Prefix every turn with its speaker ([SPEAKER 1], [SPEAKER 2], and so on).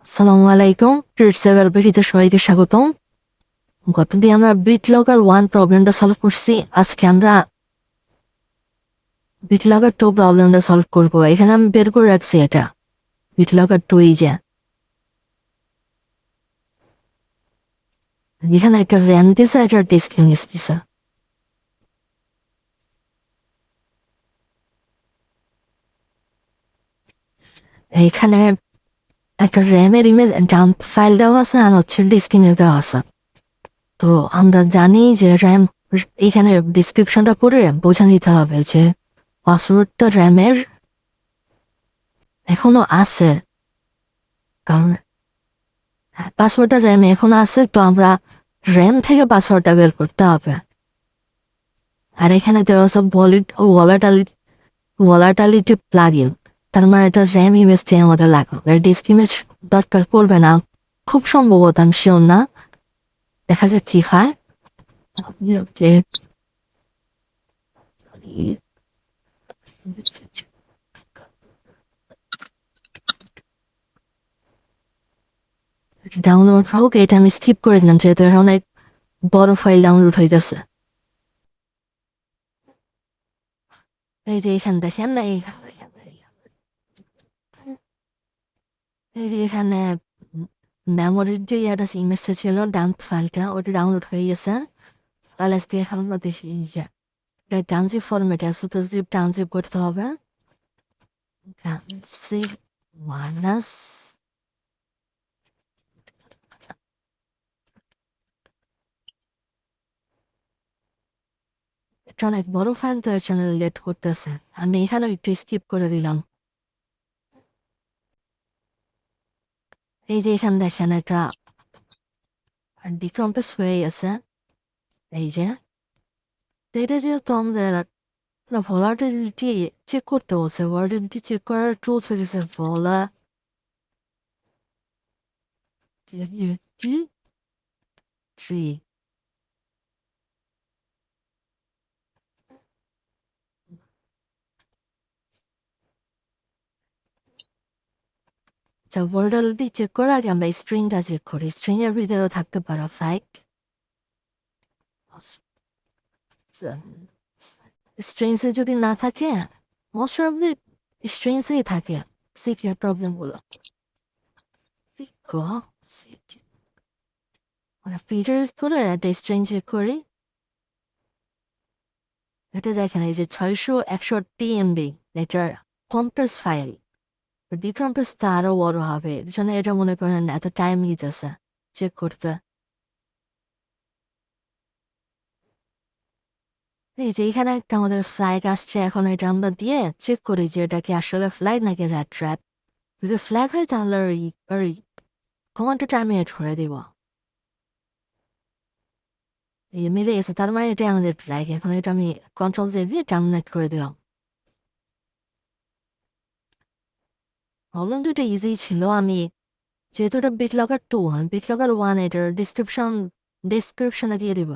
[SPEAKER 1] আসসালামু আলাইকুম, ট্রিট সেভার ভিডিওতে সবাইকে স্বাগতম। গতদিন আমরা BitLocker-1 প্রবলেমটা সলভ করছি। আজকে আমরা BitLocker-2 প্রবলেমটা সলভ করব। এখানে আমি বের করে রাখছি এটা BitLocker-2 যে এখানে একটা র্যাম দিছে, একটা ডিস্ক ইমেজ দিছে। এখানে একটা র্যামের ইমেজ ডাম্প ফাইল দেওয়া আছে আর হচ্ছে ডিস্ক ইমেজ দেওয়া আছে। তো আমরা জানি যে র্যাম এখানে ডিসক্রিপশনটা পড়ে বোঝা নিতে হবে যে পাসওয়ার্ডটা র্যামের এখনো আছে, কারণ পাসওয়ার্ডটা র্যামে এখন আছে, তো আমরা র্যাম থেকে পাসওয়ার্ডটা বের করতে হবে। আর এখানে দেওয়া আছে ভলাটালিটি প্লাগ ইন, তার মানে এটা র্যাম ইমেজ দিয়ে আমাদের লাগবে, ডিস্ক ইমেজ দরকার পড়বে না খুব সম্ভবত, আমি শিওর না, দেখা যাক কি হয়। ডাউনলোড হোক, এটা আমি স্কিপ করে দিলাম যেহেতু এটা অনেক বড় ফাইল ডাউনলোড হইতেছে। এই যে এখানে দেখেন না, এই যে এখানে মেমোরির যে ইয়াটা ইমেজটা ছিল ডাম্প ফাইলটা, ওটা ডাউনলোড হয়ে গেছে। তাহলে আজকে এখন দেখি যে এটা ট্রানজিট ফরম্যাটে আছে, তো জিপ ট্রানজিট করতে হবে। ট্রানজিট মাইনাস এটা অনেক বড় ফাইল, তো এর জন্য লেট করতেছে। আমি এখানে একটু স্কিপ করে দিলাম। এই যে এখানে দেখেন এটা ডিকম্পোজ হয়ে গেছে। এই যে এটা যেহেতু আমাদের ভলাটিলিটি চেক করতে বলছে, ভলাটিলিটি চেক করার টুলস হয়েছে ভলাটিলিটি। আচ্ছা, ভলাটিলিটি চেক করার আগে আমরা স্ট্রিংটা চেক করি। স্ট্রিং এর ভিতরে থাকতে পারে ফ্ল্যাগ। স্ট্রিংসে যদি না থাকে, মোস্ট অফ দি স্ট্রিংসেই থাকে সিকিউর প্রবলেমগুলো। ফিল্টার করে একটা স্ট্রিং চেক করি। এটা দেখেন এই যে 661 MB এটার কম্প্রেস ফাইল, ডিকম্প্রেসটা আরো বড় হবে, এর জন্য এটা মনে করেন এত টাইম নিতেছে চেক করতে। এই যে এখানে একটা আমাদের ফ্ল্যাগ আসছে, এখন এটা আমরা দিয়ে চেক করি যে এটা কি আসলে ফ্ল্যাগ নাকি রেড ট্র্যাপ। যদি ফ্ল্যাগ হয় তাহলে কমান্ডটা আমি এড করে দিব। এই যে মিলে গেছে, তার মানে এটা আমাদের ফ্ল্যাগ। এখন এটা আমি কন্ট্রোল জে দিয়ে টার্মিনেট করে দিলাম। প্রবলেম তো এটা ইজি ছিল। আমি যেহেতু এটা BitLocker-2, আমি BitLocker-1 এটার ডিসক্রিপশনে দিয়ে দিব।